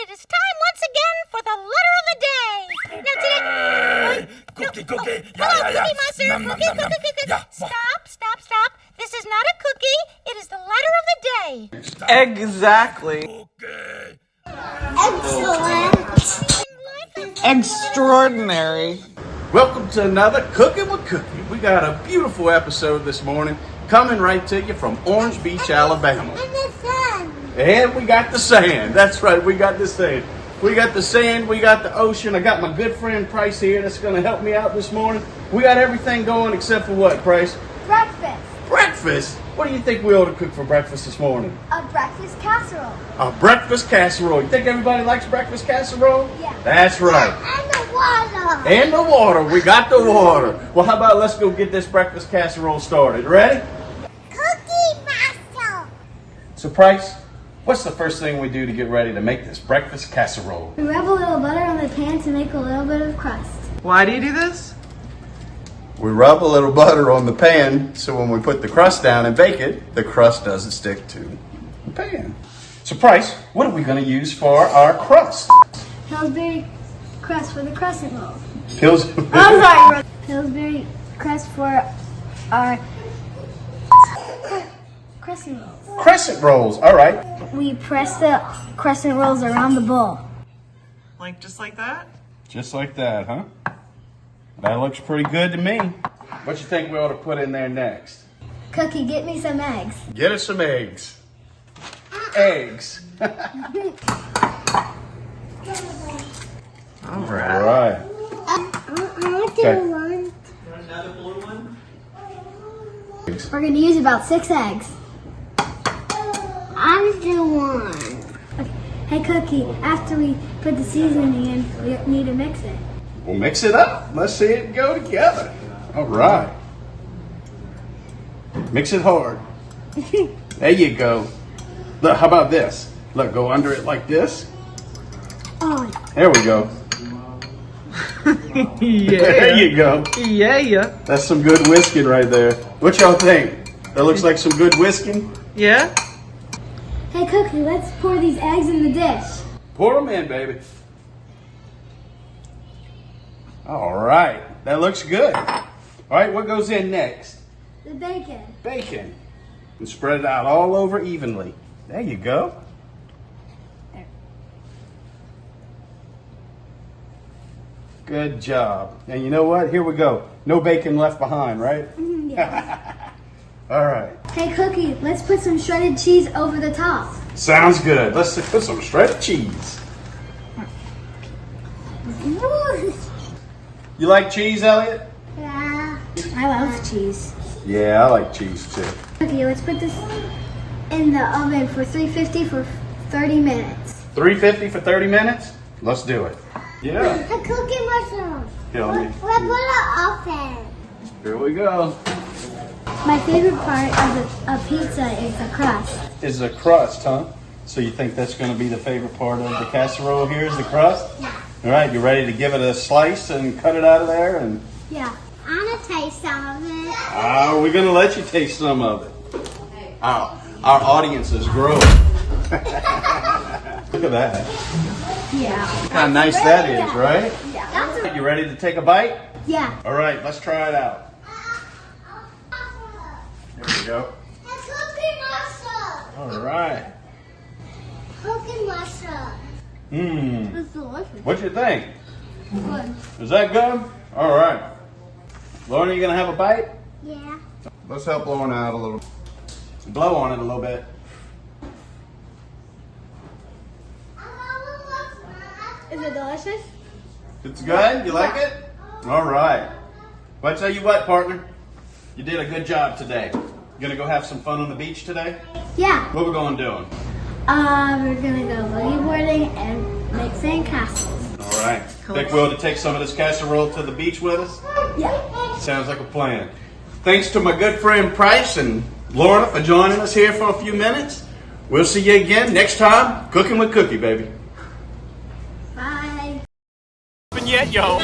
it is time once again for the letter of the day. Now today... Cookie. Hello, Cookie Monster. Cookie. Yeah. Stop. This is not a cookie. It is the letter of the day. Exactly. Excellent. Extraordinary. Welcome to another Cookin with Cookie. We got a beautiful episode this morning coming right to you from Orange Beach, Alabama. And the sun. And we got the sand. That's right, we got the sand. We got the sand, we got the ocean. I got my good friend Price here that's going to help me out this morning. We got everything going except for what, Price? Breakfast. Breakfast? What do you think we ought to cook for breakfast this morning? A breakfast casserole. A breakfast casserole. You think everybody likes breakfast casserole? Yeah. That's right. And the water. And the water. We got the water. Well, how about let's go get this breakfast casserole started. Ready? Cookie Master. So, Price, what's the first thing we do to get ready to make this breakfast casserole? We rub a little butter on the pan to make a little bit of crust. Why do you do this? We rub a little butter on the pan so when we put the crust down and bake it, the crust doesn't stick to the pan. So, Price, what are we going to use for our crust? Pillsbury crust for the crescent roll. I'm sorry. Pillsbury crust for our crescent rolls. Crescent rolls. All right. We press the crescent rolls around the bowl. Like just like that? Just like that, huh? That looks pretty good to me. What you think we ought to put in there next? Cookie, get me some eggs. Get us some eggs. Eggs. All All right. right. Okay. one. We're going to use about 6 eggs. I'll do one. Okay. Hey, Cookie, after we put the seasoning in, we need to mix it. We'll mix it up. Let's see it go together. All right. Mix it hard. There you go. Look, how about this? Look, go under it like this. Oh, There we go. Yeah. There you go. Yeah. That's some good whisking right there. What y'all think? That looks like some good whisking? Yeah? hey, Cookie, let's pour these eggs in the dish. Pour them in, baby. All right. That looks good. All right, what goes in next? The bacon. Bacon. And spread it out all over evenly. There you go. Good job. And you know what? Here we go. No bacon left behind, right? Yeah. All right. Hey, Cookie, let's put some shredded cheese over the top. Sounds good. Let's put some shredded cheese. You like cheese, Elliot? Yeah. I love cheese. Yeah, I like cheese too. Okay, let's put this in the oven for 350 for 30 minutes. 350 for 30 minutes? Let's do it. Yeah. A cookie mushroom. Here, let me- Let's put it oven. Here we go. My favorite part of a pizza is the crust. Is the crust, huh? So you think that's going to be the favorite part of the casserole here is the crust? Yeah. All right, you ready to give it a slice and cut it out of there? And Yeah. I'm gonna taste some of it. we're going to let you taste some of it. Our audience is growing. Look at that. Yeah. Look how nice that is, right? Yeah. You ready to take a bite? Yeah. All right, let's try it out. There we go. Cookie mushroom. All right. Cookie mushroom. Mmm. It's delicious. What you think? Good. Is that good? All right. Lauren, you gonna have a bite? Yeah. Let's help Lauren out a little. Blow on it a little bit. Is it delicious? It's good? You like it? All right. Well, I tell you what, partner. You did a good job today. You gonna go have some fun on the beach today? Yeah. What we going doing? We're gonna go boogie boarding and make sand castles. All right. Think we ought to take some of this casserole to the beach with us? Yeah. Sounds like a plan. Thanks to my good friend Price and Lorna for joining us here for a few minutes. We'll see you again next time. Cooking with Cookie, baby. Bye. Yet, yo.